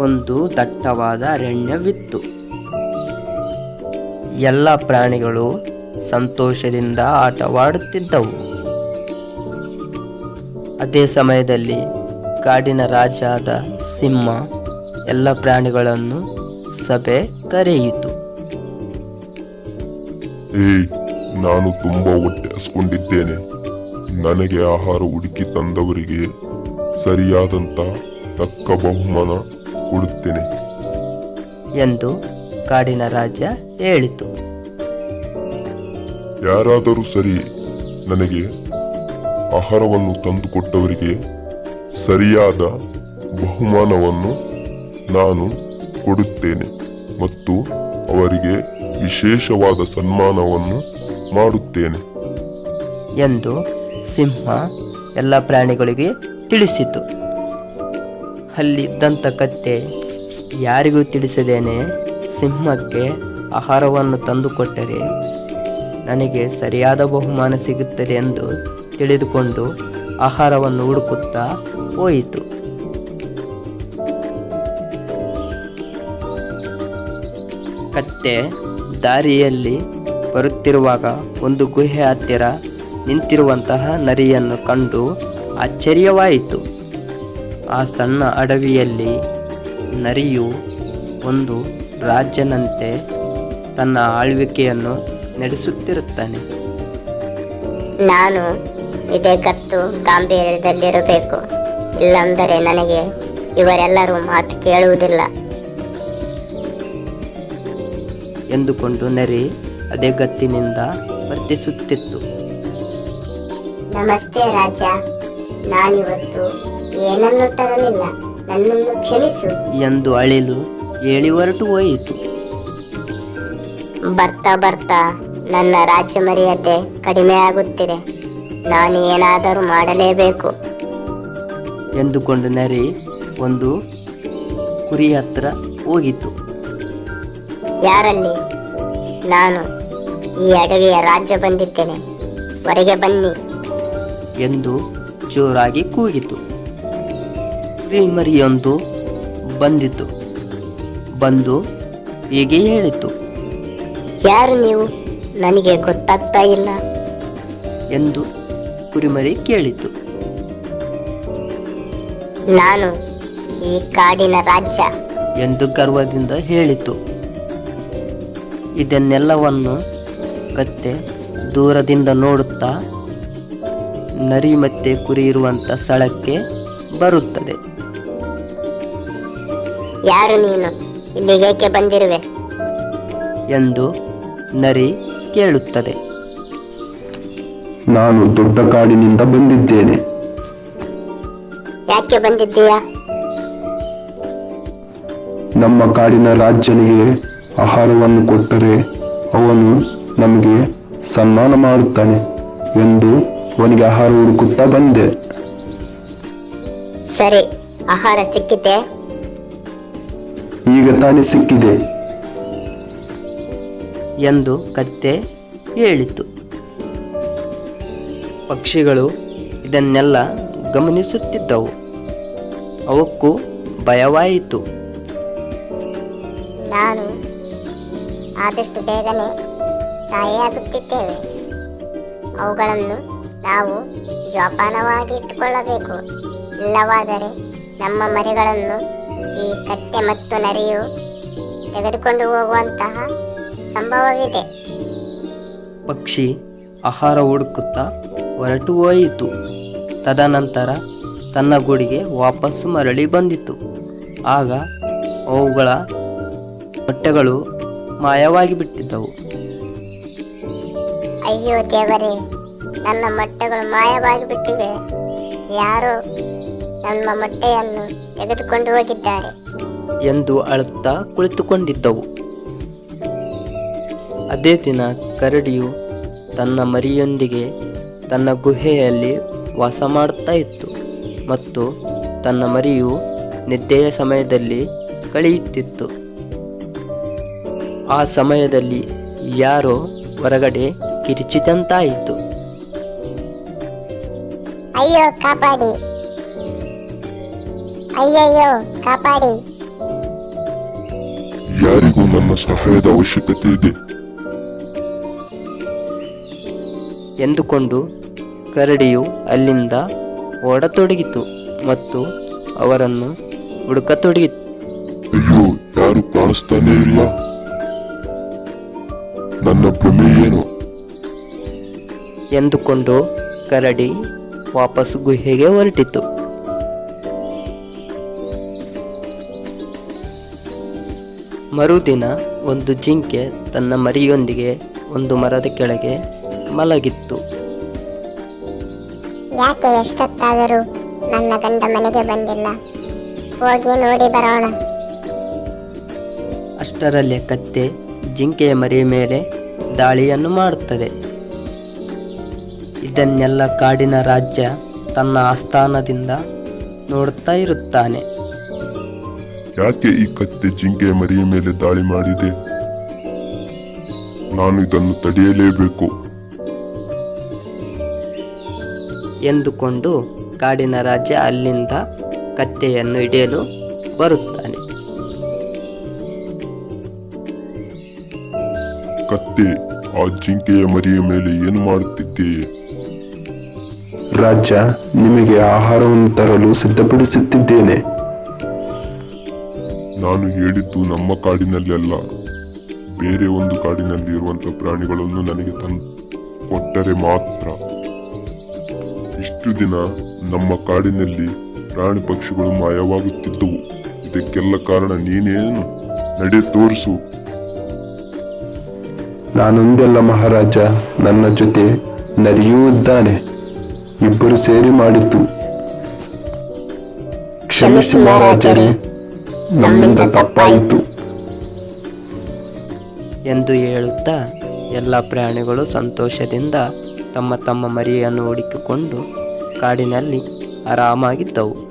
ಒಂದು ದಟ್ಟವಾದ ಅರಣ್ಯವಿತ್ತು. ಎಲ್ಲ ಪ್ರಾಣಿಗಳು ಸಂತೋಷದಿಂದ ಆಟವಾಡುತ್ತಿದ್ದವು. ಅದೇ ಸಮಯದಲ್ಲಿ ಕಾಡಿನ ರಾಜ ಆದ ಸಿಂಹ ಎಲ್ಲ ಪ್ರಾಣಿಗಳನ್ನು ಸಭೆ ಕರೆಯಿತು. ನಾನು ತುಂಬಾ ಹೊಟ್ಟೆ ಹಸ್ಕೊಂಡಿದ್ದೇನೆ. ನನಗೆ ಆಹಾರ ಹುಡುಕಿ ತಂದವರಿಗೆ ಸರಿಯಾದಂತ ತಕ್ಕ ಬಹುಮಾನ ಕೊಡುತ್ತೇನೆ ಎಂದು ಕಾಡಿನ ರಾಜ ಹೇಳಿತು. ಯಾರಾದರೂ ಸರಿ, ನನಗೆ ಆಹಾರವನ್ನು ತಂದುಕೊಟ್ಟವರಿಗೆ ಸರಿಯಾದ ಬಹುಮಾನವನ್ನು ನಾನು ಕೊಡುತ್ತೇನೆ ಮತ್ತು ಅವರಿಗೆ ವಿಶೇಷವಾದ ಸನ್ಮಾನವನ್ನು ಮಾಡುತ್ತೇನೆ ಎಂದು ಸಿಂಹ ಎಲ್ಲ ಪ್ರಾಣಿಗಳಿಗೆ ತಿಳಿಸಿತು. ಅಲ್ಲಿದ್ದಂಥ ಕತ್ತೆ ಯಾರಿಗೂ ತಿಳಿಸದೇನೆ ಸಿಂಹಕ್ಕೆ ಆಹಾರವನ್ನು ತಂದುಕೊಟ್ಟರೆ ನನಗೆ ಸರಿಯಾದ ಬಹುಮಾನ ಸಿಗುತ್ತದೆ ಎಂದು ತಿಳಿದುಕೊಂಡು ಆಹಾರವನ್ನು ಹುಡುಕುತ್ತಾ ಹೋಯಿತು. ಕತ್ತೆ ದಾರಿಯಲ್ಲಿ ಬರುತ್ತಿರುವಾಗ ಒಂದು ಗುಹೆ ಹತ್ತಿರ ನಿಂತಿರುವಂತಹ ನರಿಯನ್ನು ಕಂಡು ಆಶ್ಚರ್ಯವಾಯಿತು. ಆ ಸಣ್ಣ ಅಡವಿಯಲ್ಲಿ ನರಿಯು ಒಂದು ರಾಜನಂತೆ ತನ್ನ ಆಳ್ವಿಕೆಯನ್ನು ನಡೆಸುತ್ತಿರುತ್ತಾನೆ. ನಾನು ಇದೇ ಗತ್ತು ಗಾಂಭೀರ್ಯದಲ್ಲಿರಬೇಕು, ಇಲ್ಲಂದರೆ ನನಗೆ ಇವರೆಲ್ಲರೂ ಮಾತು ಕೇಳುವುದಿಲ್ಲ ಎಂದುಕೊಂಡು ನರಿ ಅದೇ ಗತ್ತಿನಿಂದ ವರ್ತಿಸುತ್ತಿತ್ತು. ನಮಸ್ತೆ ರಾಜ, ನಾನಿವತ್ತು ಏನನ್ನು ತರಲಿಲ್ಲ, ನನ್ನನ್ನು ಕ್ಷಮಿಸು ಎಂದು ಅಳಿಲು ಹೇಳಿ ಹೊರಟು ಹೋಯಿತು. ಬರ್ತಾ ಬರ್ತಾ ನನ್ನ ರಾಜ್ಯ ಮರ್ಯಾದೆ ಕಡಿಮೆ ಆಗುತ್ತಿದೆ, ನಾನು ಏನಾದರೂ ಮಾಡಲೇಬೇಕು ಎಂದುಕೊಂಡು ನರಿ ಒಂದು ಕುರಿ ಹತ್ರ ಹೋಗಿತು. ಯಾರಲ್ಲಿ? ನಾನು ಈ ಅಡವಿಯ ರಾಜ್ಯ ಬಂದಿದ್ದೇನೆ, ಹೊರಗೆ ಬನ್ನಿ ಎಂದು ಜೋರಾಗಿ ಕೂಗಿತು. ಕುರಿ ಮರಿಯೊಂದು ಬಂದಿತು. ಬಂದು ಹೀಗೆ ಹೇಳಿತು, ಯಾರು ನೀವು? ನನಗೆ ಗೊತ್ತಾಗ್ತಾ ಇಲ್ಲ ಎಂದು ಕುರಿಮರಿ ಕೇಳಿತು. ನಾನು ಈ ಕಾಡಿನ ರಾಜ್ಯ ಎಂದು ಗರ್ವದಿಂದ ಹೇಳಿತು. ಇದನ್ನೆಲ್ಲವನ್ನು ಕತ್ತೆ ದೂರದಿಂದ ನೋಡುತ್ತಾ ನರಿ ಮತ್ತೆ ಕುರಿ ಇರುವಂಥ ಸ್ಥಳಕ್ಕೆ ಬರುತ್ತದೆ. ಯಾರು ನೀನು? ಇಲ್ಲಿಗೇಕೆ ಬಂದಿರುವೆ ಎಂದು ನರಿ ಕೇಳುತ್ತದೆ. ನಾನು ದೊಡ್ಡ ಕಾಡಿನಿಂದ ಬಂದಿದ್ದೇನೆ. ಯಾಕೆ ಬಂದಿದ್ದೀಯಾ? ನಮ್ಮ ಕಾಡಿನ ರಾಜನಿಗೆ ಆಹಾರವನ್ನು ಕೊಟ್ಟರೆ ಅವನು ನಮಗೆ ಸನ್ಮಾನ ಮಾಡುತ್ತಾನೆ ಎಂದು ಅವನಿಗೆ ಆಹಾರ ಹುಡುಕುತ್ತಾ ಬಂದೆ. ಸರಿ, ಆಹಾರ ಸಿಕ್ಕಿತೆ? ಈಗ ತಾನೇ ಸಿಕ್ಕಿದೆ ಎಂದು ಕತ್ತೆ ಹೇಳಿತು. ಪಕ್ಷಿಗಳು ಇದನ್ನೆಲ್ಲ ಗಮನಿಸುತ್ತಿದ್ದವು. ಅವಕ್ಕೂ ಭಯವಾಯಿತು. ನಾನು ಆದಷ್ಟು ಬೇಗನೆ ತಾಯಿಯಾಗುತ್ತಿದ್ದೇವೆ. ಅವುಗಳನ್ನು ನಾವು ಜೋಪಾನವಾಗಿ ಇಟ್ಟುಕೊಳ್ಳಬೇಕು, ಇಲ್ಲವಾದರೆ ನಮ್ಮ ಮರಿಗಳನ್ನು ಈ ಕತ್ತೆ ಮತ್ತು ನರಿಯು ತೆಗೆದುಕೊಂಡು ಹೋಗುವಂತಹ ಸಂಭವವಿದೆ. ಪಕ್ಷಿ ಆಹಾರ ಹುಡುಕುತ್ತಾ ಹೊರಟು ಹೋಯಿತು. ತದನಂತರ ತನ್ನ ಗೂಡಿಗೆ ವಾಪಸ್ಸು ಮರಳಿ ಬಂದಿತು. ಆಗ ಅವುಗಳ ಮೊಟ್ಟೆಗಳು ಮಾಯವಾಗಿ ಬಿಟ್ಟಿದ್ದವು. ಅಯ್ಯೋ ದೇವರೇ, ನನ್ನ ಮೊಟ್ಟೆಗಳು ಮಾಯವಾಗಿ ಬಿಟ್ಟಿವೆ. ಯಾರೋ ನನ್ನ ಮೊಟ್ಟೆಯನ್ನು ತೆಗೆದುಕೊಂಡು ಹೋಗಿದ್ದಾರೆ ಎಂದು ಅಳುತ್ತಾ ಕುಳಿತುಕೊಂಡಿದ್ದವು. ಅದೇ ದಿನ ಕರಡಿಯು ತನ್ನ ಮರಿಯೊಂದಿಗೆ ತನ್ನ ಗುಹೆಯಲ್ಲಿ ವಾಸ ಮಾಡುತ್ತಾ ಇತ್ತು ಮತ್ತು ತನ್ನ ಮರಿಯು ನಿದ್ದೆಯ ಸಮಯದಲ್ಲಿ ಕಳೆಯುತ್ತಿತ್ತು. ಆ ಸಮಯದಲ್ಲಿ ಯಾರೋ ಹೊರಗಡೆ ಕಿರಿಚಿದಂತಾಯಿತು. ಅಯ್ಯೋ ಕಾಪಾಡಿ, ಅಯ್ಯಯ್ಯೋ ಕಾಪಾಡಿ, ಯಾರಿಗೂ ನನ್ನ ಸಹಾಯದ ಅವಶ್ಯಕತೆ ಇದೆ. ಎಂದುಕೊಂಡು ಕರಡಿಯು ಅಲ್ಲಿಂದ ಓಡತೊಡಗಿತು ಮತ್ತು ಅವರನ್ನು ಹುಡುಕತೊಡಗಿತು. ಅಯ್ಯೋ, ಯಾರು ಕಾಣಿಸ್ತಾನೇ ಇಲ್ಲ. ನನ್ನ ಭ್ರಮೆ ಏನು? ಎಂದುಕೊಂಡು ಕರಡಿ ವಾಪಸ್ ಗುಹೆಗೆ ಹೊರಟಿತು. ಮರುದಿನ ಒಂದು ಜಿಂಕೆ ತನ್ನ ಮರಿಯೊಂದಿಗೆ ಒಂದು ಮರದ ಕೆಳಗೆ ಮಲಗಿತ್ತು. ಯಾಕೆ ಎಷ್ಟೊತ್ತಾದರೂ ನನ್ನ ಗಂಡ ಮನೆಗೆ ಬಂದಿಲ್ಲ? ಹೋಗಿ ನೋಡಿ ಬರೋಣ. ಅಷ್ಟರಲ್ಲೇ ಕತ್ತೆ ಜಿಂಕೆಯ ಮರಿಯ ಮೇಲೆ ದಾಳಿಯನ್ನು ಮಾಡುತ್ತದೆ. ಇದನ್ನೆಲ್ಲ ಕಾಡಿನ ರಾಜ್ಯ ತನ್ನ ಆಸ್ಥಾನದಿಂದ ನೋಡುತ್ತಾ ಇರುತ್ತಾನೆ. ಯಾಕೆ ಈ ಕತ್ತೆ ಜಿಂಕೆಯ ಮರಿಯ ಮೇಲೆ ದಾಳಿ ಮಾಡಿದೆ? ನಾನು ಇದನ್ನು ತಡೆಯಲೇಬೇಕು. ಎಂದುಕೊಂಡು ಕಾಡಿನ ರಾಜ ಅಲ್ಲಿಂದ ಕತ್ತೆಯನ್ನು ಹಿಡಿಯಲು ಬರುತ್ತಾನೆ. ಕತ್ತೆ, ಆ ಜಿಂಕೆಯ ಮರಿಯ ಮೇಲೆ ಏನು ಮಾಡುತ್ತಿದ್ದೀಯೆ? ರಾಜ, ನಿಮಗೆ ಆಹಾರವನ್ನು ತರಲು ಸಿದ್ಧಪಡಿಸುತ್ತಿದ್ದೇನೆ. ನಾನು ಹೇಳಿದ್ದು ನಮ್ಮ ಕಾಡಿನಲ್ಲೆಲ್ಲ, ಬೇರೆ ಒಂದು ಕಾಡಿನಲ್ಲಿ ಇರುವಂತಹ ಪ್ರಾಣಿಗಳನ್ನು ನನಗೆ ಕೊಟ್ಟರೆ ಮಾತ್ರ. ಇಷ್ಟು ದಿನ ನಮ್ಮ ಕಾಡಿನಲ್ಲಿ ಪ್ರಾಣಿ ಪಕ್ಷಿಗಳು ಮಾಯವಾಗುತ್ತಿದ್ದವು. ಇದಕ್ಕೆಲ್ಲ ಕಾರಣ ನೀನೇನು? ನಡೆ, ತೋರಿಸು. ನಾನೊಂದೆಲ್ಲ ಮಹಾರಾಜ, ನನ್ನ ಜೊತೆ ನರಿಯೂ ಇದ್ದಾನೆ. ಇಬ್ಬರು ಸೇರಿ ಮಾಡಿತು. ಕ್ಷಮಿಸಿ ಮಹಾರಾಜರೇ, ನಮ್ಮಿಂದ ತಪ್ಪಾಯಿತು ಎಂದು ಹೇಳುತ್ತಾ ಎಲ್ಲ ಪ್ರಾಣಿಗಳು ಸಂತೋಷದಿಂದ ತಮ್ಮ ತಮ್ಮ ಮರಿಯನ್ನು ಹುಡುಕಿಕೊಂಡು ಕಾಡಿನಲ್ಲಿ ಆರಾಮಾಗಿದ್ದವು.